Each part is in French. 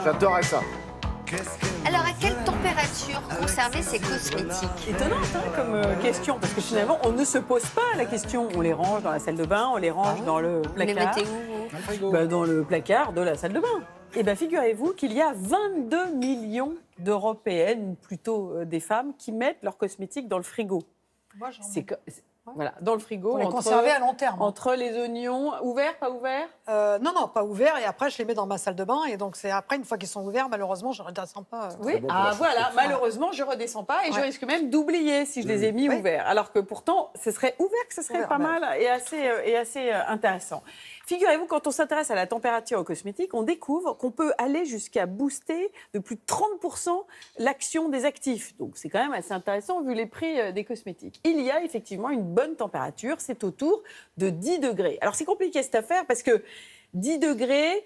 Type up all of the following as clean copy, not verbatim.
J'adorerais ça. Alors, à quelle température conserver ces cosmétiques? Étonnante comme question, parce que finalement, on ne se pose pas la question. On les range dans la salle de bain, on les range dans le Vous les placard. mettez où, vous? Dans le placard de la salle de bain. Et bien, figurez-vous qu'il y a 22 millions d'Européennes, plutôt des femmes, qui mettent leurs cosmétiques dans le frigo. Moi, j'en mets. Voilà, dans le frigo. Pour les conserver à long terme. Entre les oignons, ouverts, pas ouverts? Non, pas ouverts. Et après, je les mets dans ma salle de bain. Et donc, c'est après, une fois qu'ils sont ouverts, malheureusement, je ne redescends pas. Oui, bon, voilà, malheureusement, je ne redescends pas et je risque même d'oublier si je les ai mis ouverts. Alors que pourtant, ce serait ouvert, que ce serait Ouvert, pas mal et assez intéressant. Figurez-vous, quand on s'intéresse à la température aux cosmétiques, on découvre qu'on peut aller jusqu'à booster de plus de 30% l'action des actifs. Donc, c'est quand même assez intéressant vu les prix des cosmétiques. Il y a effectivement une bonne température, c'est autour de 10 degrés. Alors, c'est compliqué cette affaire parce que 10 degrés...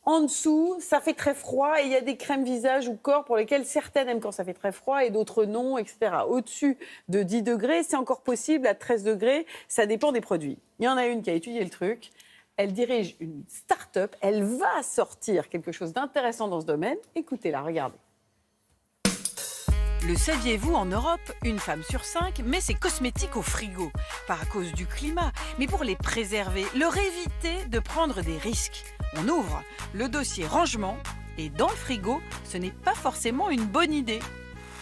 En dessous, ça fait très froid et il y a des crèmes visage ou corps pour lesquelles certaines aiment quand ça fait très froid et d'autres non, etc. Au-dessus de 10 degrés, c'est encore possible. À 13 degrés, ça dépend des produits. Il y en a une qui a étudié le truc. Elle dirige une start-up. Elle va sortir quelque chose d'intéressant dans ce domaine. Écoutez-la, regardez. Le saviez-vous, en Europe, une femme sur 5 met ses cosmétiques au frigo. Pas à cause du climat, mais pour les préserver, leur éviter de prendre des risques. On ouvre le dossier rangement et dans le frigo, ce n'est pas forcément une bonne idée.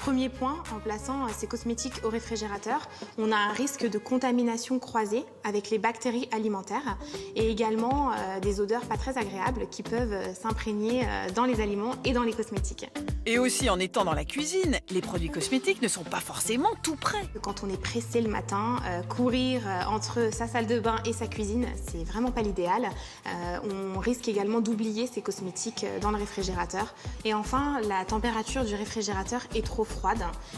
Premier point, en plaçant ces cosmétiques au réfrigérateur, on a un risque de contamination croisée avec les bactéries alimentaires et également des odeurs pas très agréables qui peuvent s'imprégner dans les aliments et dans les cosmétiques. Et aussi, en étant dans la cuisine, les produits cosmétiques ne sont pas forcément tout prêts. Quand on est pressé le matin, courir entre sa salle de bain et sa cuisine, c'est vraiment pas l'idéal. On risque également d'oublier ces cosmétiques dans le réfrigérateur. Et enfin, la température du réfrigérateur est trop froide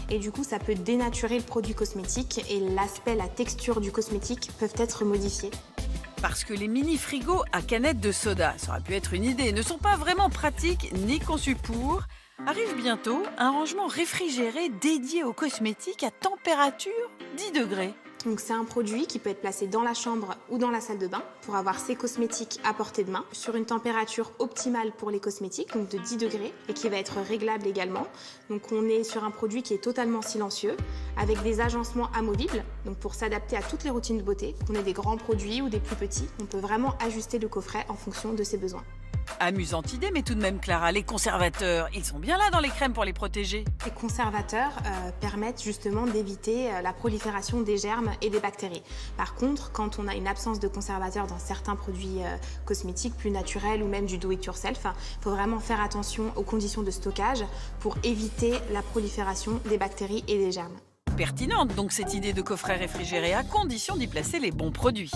et du coup, ça peut dénaturer le produit cosmétique et l'aspect, la texture du cosmétique peuvent être modifiés. Parce que les mini-frigos à canettes de soda, ça aurait pu être une idée, ne sont pas vraiment pratiques ni conçus pour. Arrive bientôt un rangement réfrigéré dédié aux cosmétiques à température 10 degrés. Donc c'est un produit qui peut être placé dans la chambre ou dans la salle de bain pour avoir ses cosmétiques à portée de main sur une température optimale pour les cosmétiques, donc de 10 degrés, et qui va être réglable également. Donc on est sur un produit qui est totalement silencieux, avec des agencements amovibles, donc pour s'adapter à toutes les routines de beauté, qu'on ait des grands produits ou des plus petits, on peut vraiment ajuster le coffret en fonction de ses besoins. Amusante idée, mais tout de même, Clara, les conservateurs, ils sont bien là dans les crèmes pour les protéger. Les conservateurs permettent justement d'éviter la prolifération des germes et des bactéries. Par contre, quand on a une absence de conservateurs dans certains produits cosmétiques plus naturels ou même du do-it-yourself, il faut vraiment faire attention aux conditions de stockage pour éviter la prolifération des bactéries et des germes. Pertinente donc cette idée de coffret réfrigéré à condition d'y placer les bons produits.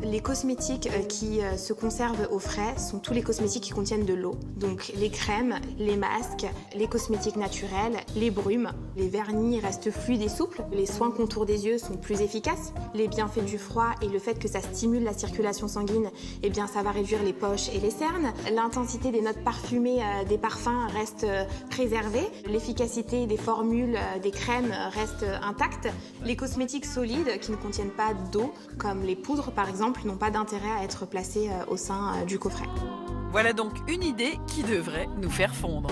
Les cosmétiques qui se conservent au frais sont tous les cosmétiques qui contiennent de l'eau. Donc les crèmes, les masques, les cosmétiques naturels, les brumes. Les vernis restent fluides et souples. Les soins contour des yeux sont plus efficaces. Les bienfaits du froid et le fait que ça stimule la circulation sanguine, eh bien ça va réduire les poches et les cernes. L'intensité des notes parfumées des parfums reste préservée. L'efficacité des formules des crèmes reste intacte. Les cosmétiques solides qui ne contiennent pas d'eau, comme les poudres par exemple, n'ont pas d'intérêt à être placés au sein du coffret. Voilà donc une idée qui devrait nous faire fondre.